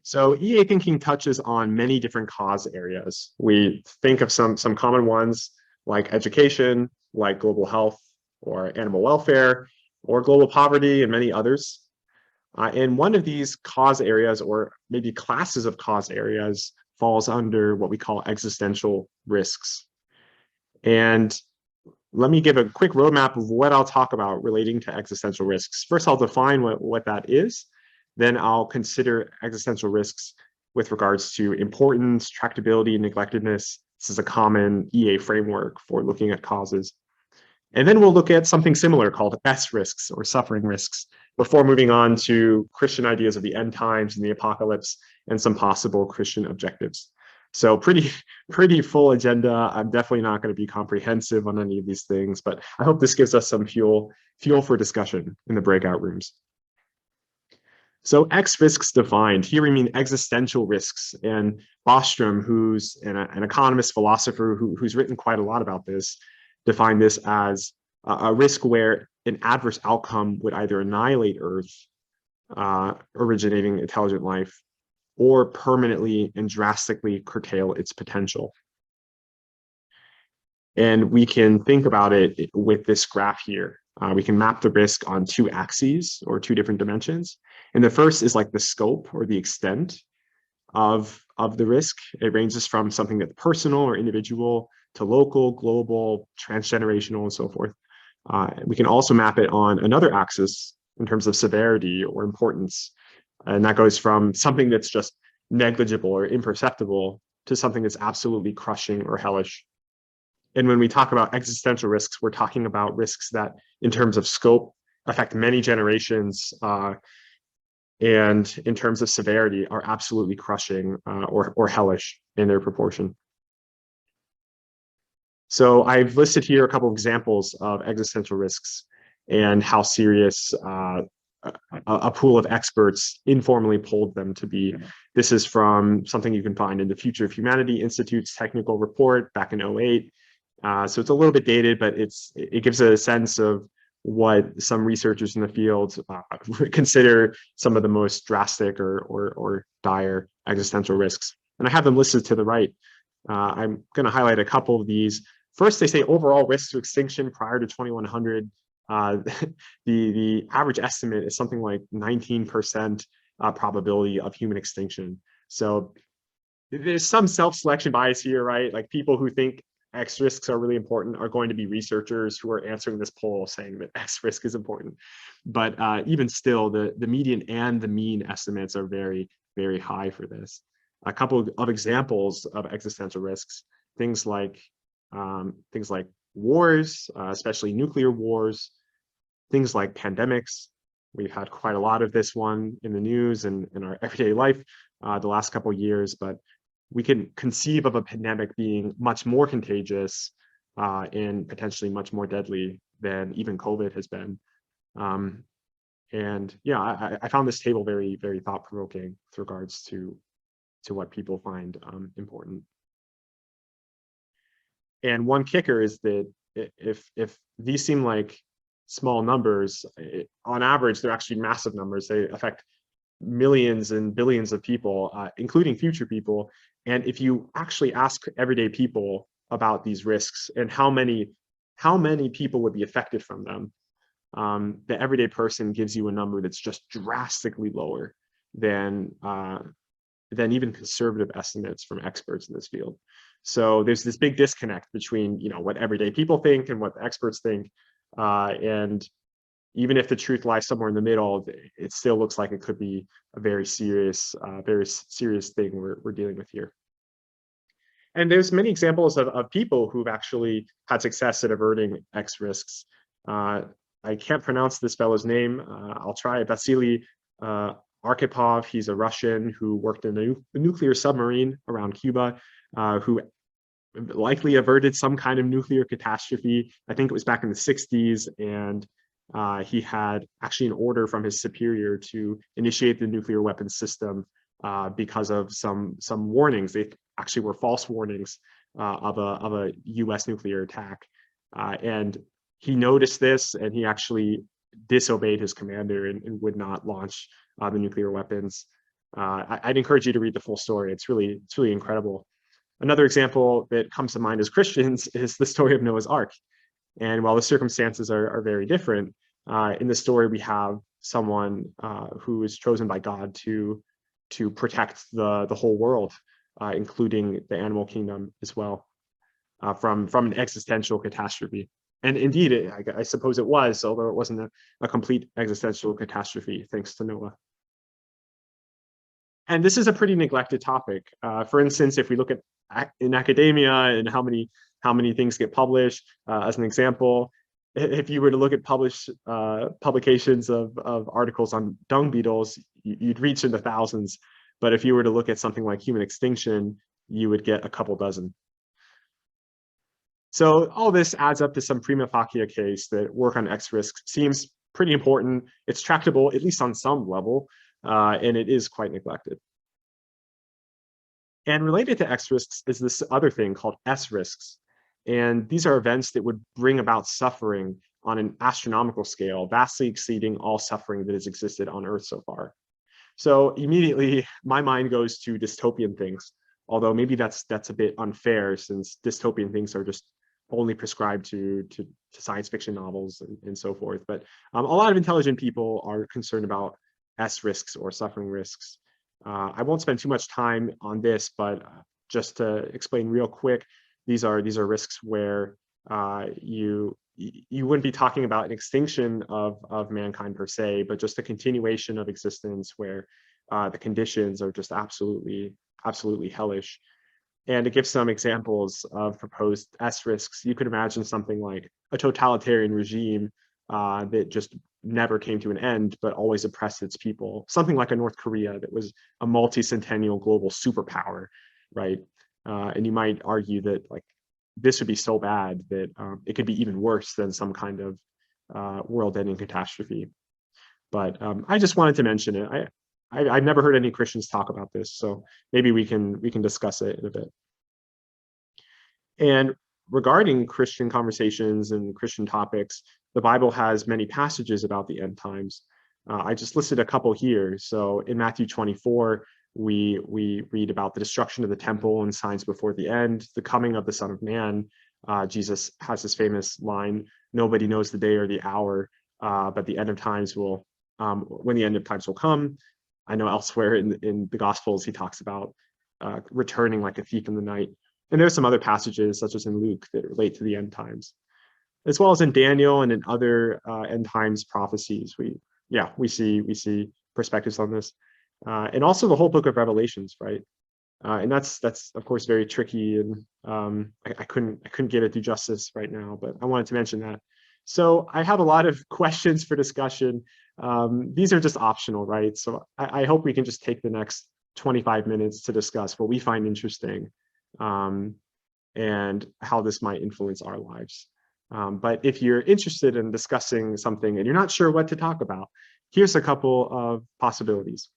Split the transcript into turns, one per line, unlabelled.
So EA thinking touches on many different cause areas. We think of some common ones like education, like global health or animal welfare, or global poverty, and many others. And one of these cause areas, or maybe classes of cause areas, falls under what we call existential risks. And let me give a quick roadmap of what I'll talk about relating to existential risks. First, I'll define what that is. Then I'll consider existential risks with regards to importance, tractability, neglectedness. This is a common EA framework for looking at causes. And then we'll look at something similar called S risks or suffering risks before moving on to Christian ideas of the end times and the apocalypse and some possible Christian objectives. So pretty full agenda. I'm definitely not going to be comprehensive on any of these things, but I hope this gives us some fuel for discussion in the breakout rooms. So X risks defined, here we mean existential risks. And Bostrom, who's an economist, philosopher who's written quite a lot about this, defined this as a risk where an adverse outcome would either annihilate Earth, originating intelligent life, or permanently and drastically curtail its potential. And we can think about it with this graph here. We can map the risk on two axes or two different dimensions. And the first is like the scope or the extent of the risk. It ranges from something that's personal or individual to local, global, transgenerational, and so forth. We can also map it on another axis in terms of severity or importance. And that goes from something that's just negligible or imperceptible to something that's absolutely crushing or hellish. And when we talk about existential risks, we're talking about risks that, in terms of scope, affect many generations, and in terms of severity, are absolutely crushing or hellish in their proportion. So I've listed here a couple of examples of existential risks and how serious a pool of experts informally polled them to be. This is from something you can find in the Future of Humanity Institute's technical report back in 2008. So it's a little bit dated, but it gives a sense of what some researchers in the field consider some of the most drastic or dire existential risks. And I have them listed to the right. I'm going to highlight a couple of these. First, they say overall risk to extinction prior to 2100. The average estimate is something like 19% probability of human extinction. So there's some self-selection bias here, right? Like people who think X risks are really important are going to be researchers who are answering this poll saying that X risk is important. But even still, the median and the mean estimates are very, very high for this. A couple of examples of existential risks, things like wars, especially nuclear wars, things like pandemics. We've had quite a lot of this one in the news and in our everyday life the last couple of years, but we can conceive of a pandemic being much more contagious and potentially much more deadly than even COVID has been. And yeah, I found this table very, very thought-provoking with regards to what people find important. And one kicker is that if these seem like small numbers, on average, they're actually massive numbers. They affect millions and billions of people, including future people. And if you actually ask everyday people about these risks and how many people would be affected from them, the everyday person gives you a number that's just drastically lower than even conservative estimates from experts in this field. So there's this big disconnect between what everyday people think and what the experts think, and even if the truth lies somewhere in the middle, it still looks like it could be a very serious thing we're dealing with here. And there's many examples of people who've actually had success at averting X risks. I can't pronounce this fellow's name. I'll try. Vasily Arkhipov. He's a Russian who worked in a nuclear submarine around Cuba, who likely averted some kind of nuclear catastrophe. I think it was back in the 60s, and he had actually an order from his superior to initiate the nuclear weapons system because of some warnings. They actually were false warnings of a U.S. nuclear attack, and he noticed this, and he actually disobeyed his commander and would not launch the nuclear weapons. I'd encourage you to read the full story. It's really incredible. Another example that comes to mind as Christians is the story of Noah's Ark. And while the circumstances are very different, in the story we have someone who is chosen by God to protect the whole world, including the animal kingdom as well, from an existential catastrophe. And indeed, I suppose it was, although it wasn't a complete existential catastrophe, thanks to Noah. And this is a pretty neglected topic. For instance, if we look at in academia and how many things get published, as an example, if you were to look at publications of articles on dung beetles, you'd reach into thousands. But if you were to look at something like human extinction, you would get a couple dozen. So all this adds up to some prima facie case that work on X risks seems pretty important. It's tractable, at least on some level, and it is quite neglected. And related to X risks is this other thing called S risks. And these are events that would bring about suffering on an astronomical scale, vastly exceeding all suffering that has existed on Earth so far. So immediately my mind goes to dystopian things, although maybe that's a bit unfair, since dystopian things are just only prescribed to science fiction novels and so forth. But a lot of intelligent people are concerned about S risks or suffering risks. I won't spend too much time on this, but just to explain real quick, these are risks where you wouldn't be talking about an extinction of mankind per se, but just a continuation of existence where the conditions are just absolutely hellish. And to give some examples of proposed S risks, you could imagine something like a totalitarian regime that just never came to an end, but always oppressed its people. Something like a North Korea that was a multi-centennial global superpower, right? And you might argue that like this would be so bad that it could be even worse than some kind of world-ending catastrophe. But I just wanted to mention it. I've never heard any Christians talk about this, so maybe we can discuss it in a bit. And regarding Christian conversations and Christian topics, the Bible has many passages about the end times. I just listed a couple here. So in Matthew 24, we read about the destruction of the temple and signs before the end, the coming of the Son of Man. Jesus has this famous line, "Nobody knows the day or the hour, but the end of times will, when the end of times will come." I know elsewhere in the Gospels, he talks about returning like a thief in the night. And there's some other passages, such as in Luke, that relate to the end times, as well as in Daniel and in other end times prophecies. We see perspectives on this, and also the whole book of Revelations, right? And that's of course very tricky, and I couldn't get it through justice right now, but I wanted to mention that. So I have a lot of questions for discussion. These are just optional, right? So I hope we can just take the next 25 minutes to discuss what we find interesting, and how this might influence our lives. But if you're interested in discussing something and you're not sure what to talk about, here's a couple of possibilities.